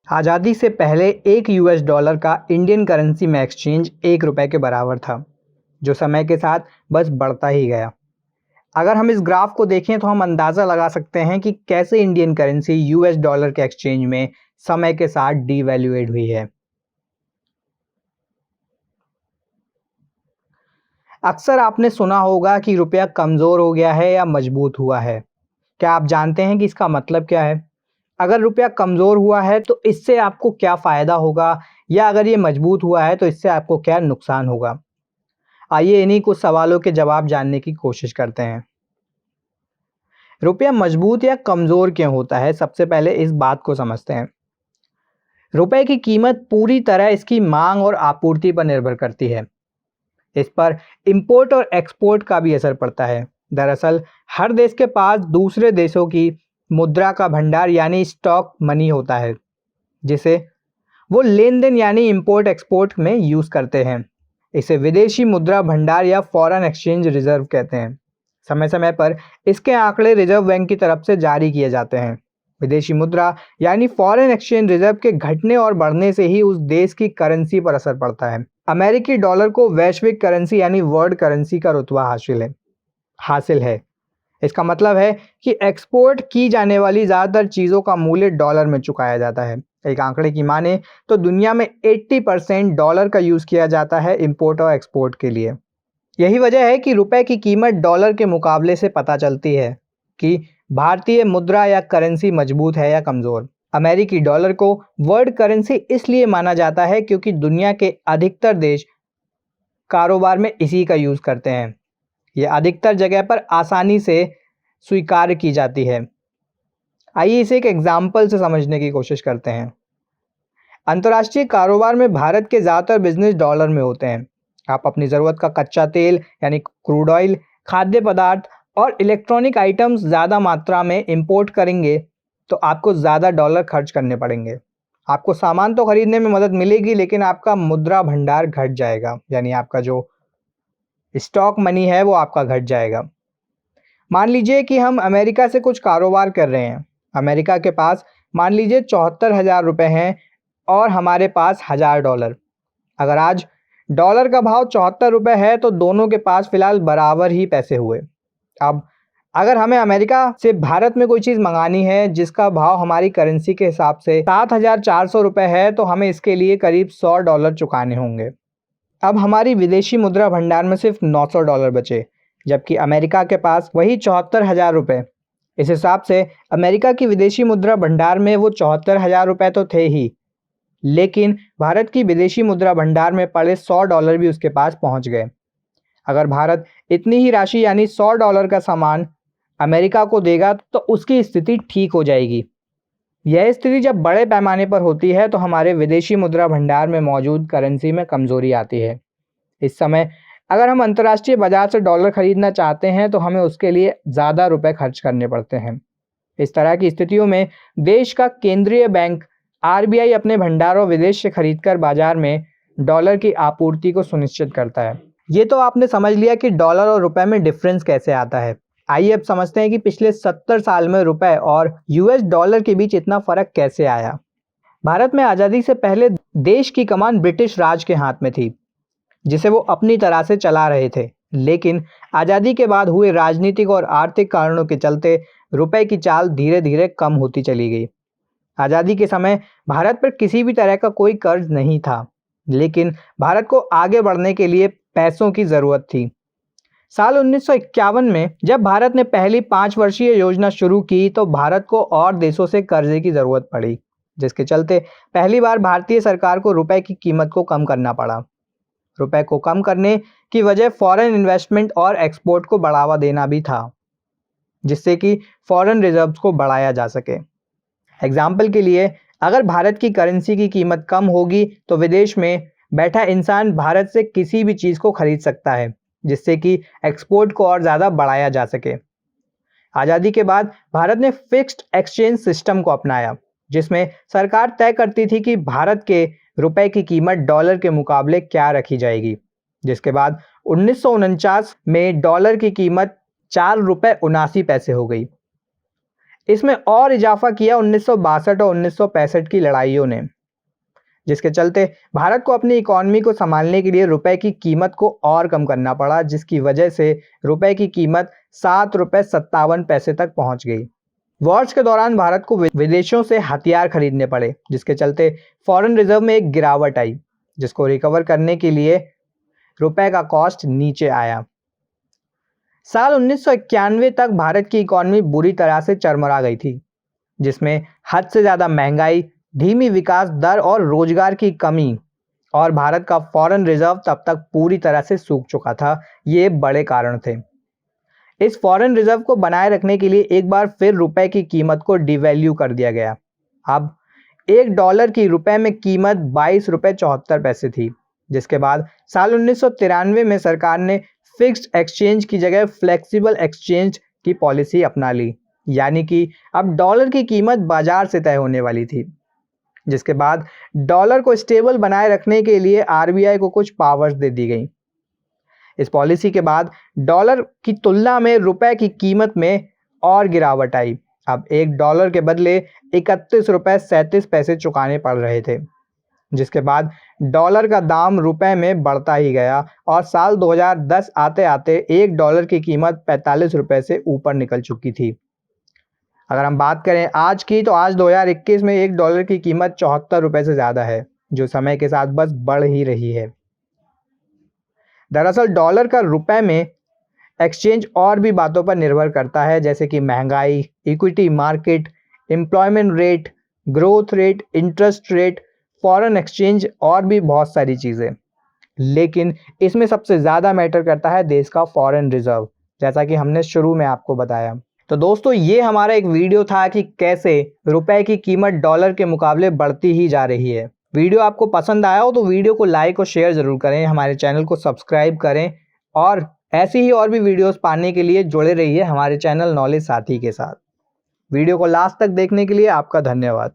आज़ादी से पहले एक यूएस डॉलर का इंडियन करेंसी में एक्सचेंज 1 रुपये के बराबर था, जो समय के साथ बस बढ़ता ही गया। अगर हम इस ग्राफ को देखें तो हम अंदाज़ा लगा सकते हैं कि कैसे इंडियन करेंसी यूएस डॉलर के एक्सचेंज में समय के साथ डीवैल्यूएट हुई है। अक्सर आपने सुना होगा कि रुपया कमज़ोर हो गया है या मजबूत हुआ है। क्या आप जानते हैं कि इसका मतलब क्या है? अगर रुपया कमज़ोर हुआ है तो इससे आपको क्या फ़ायदा होगा, या अगर ये मजबूत हुआ है तो इससे आपको क्या नुकसान होगा? आइए इन्हीं कुछ सवालों के जवाब जानने की कोशिश करते हैं। रुपया मजबूत या कमज़ोर क्यों होता है, सबसे पहले इस बात को समझते हैं। रुपए की कीमत पूरी तरह इसकी मांग और आपूर्ति पर निर्भर करती है। इस पर इंपोर्ट और एक्सपोर्ट का भी असर पड़ता है। दरअसल हर देश के पास दूसरे देशों की मुद्रा का भंडार यानी स्टॉक मनी होता है, जिसे वो लेन देन यानी इंपोर्ट एक्सपोर्ट में यूज़ करते हैं। इसे विदेशी मुद्रा भंडार या फॉरेन एक्सचेंज रिजर्व कहते हैं। समय समय पर इसके आंकड़े रिजर्व बैंक की तरफ से जारी किए जाते हैं। विदेशी मुद्रा यानी फॉरेन एक्सचेंज रिजर्व के घटने और बढ़ने से ही उस देश की करेंसी पर असर पड़ता है। अमेरिकी डॉलर को वैश्विक करेंसी यानी वर्ल्ड करेंसी का रुतबा हासिल है। इसका मतलब है कि एक्सपोर्ट की जाने वाली ज़्यादातर चीज़ों का मूल्य डॉलर में चुकाया जाता है। एक आंकड़े की माने तो दुनिया में 80% डॉलर का यूज़ किया जाता है इंपोर्ट और एक्सपोर्ट के लिए। यही वजह है कि रुपए की कीमत डॉलर के मुकाबले से पता चलती है कि भारतीय मुद्रा या करेंसी मजबूत है या कमज़ोर। अमेरिकी डॉलर को वर्ल्ड करेंसी इसलिए माना जाता है क्योंकि दुनिया के अधिकतर देश कारोबार में इसी का यूज़ करते हैं। यह अधिकतर जगह पर आसानी से स्वीकार की जाती है। आइए इसे एक एग्जाम्पल से समझने की कोशिश करते हैं। अंतर्राष्ट्रीय कारोबार में भारत के ज़्यादातर बिजनेस डॉलर में होते हैं। आप अपनी ज़रूरत का कच्चा तेल यानी क्रूड ऑयल, खाद्य पदार्थ और इलेक्ट्रॉनिक आइटम्स ज़्यादा मात्रा में इंपोर्ट करेंगे तो आपको ज़्यादा डॉलर खर्च करने पड़ेंगे। आपको सामान तो खरीदने में मदद मिलेगी, लेकिन आपका मुद्रा भंडार घट जाएगा, यानी आपका जो स्टॉक मनी है वो आपका घट जाएगा। मान लीजिए कि हम अमेरिका से कुछ कारोबार कर रहे हैं। अमेरिका के पास मान लीजिए 74,000 रुपये हैं और हमारे पास $1,000। अगर आज डॉलर का भाव 74 रुपये है तो दोनों के पास फिलहाल बराबर ही पैसे हुए। अब अगर हमें अमेरिका से भारत में कोई चीज़ मंगानी है जिसका भाव हमारी करेंसी के हिसाब से 7,400 रुपये है, तो हमें इसके लिए करीब $100 चुकाने होंगे। अब हमारी विदेशी मुद्रा भंडार में सिर्फ $900 बचे, जबकि अमेरिका के पास वही 74,000 रुपये। इस हिसाब से अमेरिका की विदेशी मुद्रा भंडार में वो 74,000 रुपये तो थे ही, लेकिन भारत की विदेशी मुद्रा भंडार में पड़े $100 भी उसके पास पहुंच गए। अगर भारत इतनी ही राशि यानी $100 का सामान अमेरिका को देगा तो उसकी स्थिति ठीक हो जाएगी। यह स्थिति जब बड़े पैमाने पर होती है तो हमारे विदेशी मुद्रा भंडार में मौजूद करेंसी में कमज़ोरी आती है। इस समय अगर हम अंतर्राष्ट्रीय बाजार से डॉलर खरीदना चाहते हैं तो हमें उसके लिए ज़्यादा रुपए खर्च करने पड़ते हैं। इस तरह की स्थितियों में देश का केंद्रीय बैंक आरबीआई अपने भंडारों विदेश से खरीदकर बाजार में डॉलर की आपूर्ति को सुनिश्चित करता है। ये तो आपने समझ लिया कि डॉलर और रुपए में डिफरेंस कैसे आता है। आइए अब समझते हैं कि पिछले 70 साल में रुपए और यूएस डॉलर के बीच इतना फर्क कैसे आया। भारत में आज़ादी से पहले देश की कमान ब्रिटिश राज के हाथ में थी, जिसे वो अपनी तरह से चला रहे थे। लेकिन आज़ादी के बाद हुए राजनीतिक और आर्थिक कारणों के चलते रुपए की चाल धीरे धीरे कम होती चली गई। आज़ादी के समय भारत पर किसी भी तरह का कोई कर्ज नहीं था, लेकिन भारत को आगे बढ़ने के लिए पैसों की ज़रूरत थी। साल 1951 में जब भारत ने पहली 5 वर्षीय योजना शुरू की तो भारत को और देशों से कर्जे की ज़रूरत पड़ी, जिसके चलते पहली बार भारतीय सरकार को रुपए की कीमत को कम करना पड़ा। रुपए को कम करने की वजह फॉरेन इन्वेस्टमेंट और एक्सपोर्ट को बढ़ावा देना भी था, जिससे कि फॉरेन रिजर्व्स को बढ़ाया जा सके। एग्जाम्पल के लिए, अगर भारत की करेंसी की कीमत कम होगी तो विदेश में बैठा इंसान भारत से किसी भी चीज़ को खरीद सकता है, जिससे कि एक्सपोर्ट को और ज़्यादा बढ़ाया जा सके। आज़ादी के बाद भारत ने फिक्स्ड एक्सचेंज सिस्टम को अपनाया, जिसमें सरकार तय करती थी कि भारत के रुपए की कीमत डॉलर के मुकाबले क्या रखी जाएगी। जिसके बाद 1949 में डॉलर की कीमत 4 रुपये 79 पैसे हो गई। इसमें और इजाफा किया 1962 और 1965 की लड़ाइयों ने, जिसके चलते भारत को अपनी इकोनॉमी को संभालने के लिए रुपए की कीमत को और कम करना पड़ा, जिसकी वजह से रुपए की कीमत 7 रुपए 57 पैसे तक पहुंच गई। वॉर्स के दौरान भारत को विदेशों से हथियार खरीदने पड़े, जिसके चलते फॉरेन रिजर्व में एक गिरावट आई, जिसको रिकवर करने के लिए रुपए का कॉस्ट नीचे आया। साल 1991 तक भारत की इकोनॉमी बुरी तरह से चरमरा गई थी, जिसमें हद से ज़्यादा महंगाई, धीमी विकास दर और रोजगार की कमी, और भारत का फॉरेन रिजर्व तब तक पूरी तरह से सूख चुका था। ये बड़े कारण थे। इस फॉरेन रिजर्व को बनाए रखने के लिए एक बार फिर रुपए की कीमत को डिवैल्यू कर दिया गया। अब $1 की रुपए में कीमत 22 रुपए 74 पैसे थी, जिसके बाद साल 1993 में सरकार ने फिक्स्ड एक्सचेंज की जगह फ्लेक्सिबल एक्सचेंज की पॉलिसी अपना ली, यानी कि अब डॉलर की कीमत बाजार से तय होने वाली थी। जिसके बाद डॉलर को स्टेबल बनाए रखने के लिए आरबीआई को कुछ पावर्स दे दी गई। इस पॉलिसी के बाद डॉलर की तुलना में रुपए की कीमत में और गिरावट आई। अब $1 के बदले 31 रुपए 37 पैसे चुकाने पड़ रहे थे, जिसके बाद डॉलर का दाम रुपए में बढ़ता ही गया और साल 2010 आते आते $1 की कीमत 45 रुपए से ऊपर निकल चुकी थी। अगर हम बात करें आज की, तो आज 2021 में $1 की कीमत 74 रुपए से ज़्यादा है, जो समय के साथ बस बढ़ ही रही है। दरअसल डॉलर का रुपए में एक्सचेंज और भी बातों पर निर्भर करता है, जैसे कि महंगाई, equity market, employment rate, growth rate, interest rate, foreign exchange और भी बहुत सारी चीज़ें। लेकिन इसमें सबसे ज़्यादा मैटर करता है देश का फॉरेन रिजर्व, जैसा कि हमने शुरू में आपको बताया। तो दोस्तों, ये हमारा एक वीडियो था कि कैसे रुपए की कीमत डॉलर के मुकाबले बढ़ती ही जा रही है। वीडियो आपको पसंद आया हो तो वीडियो को लाइक और शेयर ज़रूर करें, हमारे चैनल को सब्सक्राइब करें और ऐसी ही और भी वीडियोस पाने के लिए जुड़े रहिए हमारे चैनल नॉलेज साथी के साथ। वीडियो को लास्ट तक देखने के लिए आपका धन्यवाद।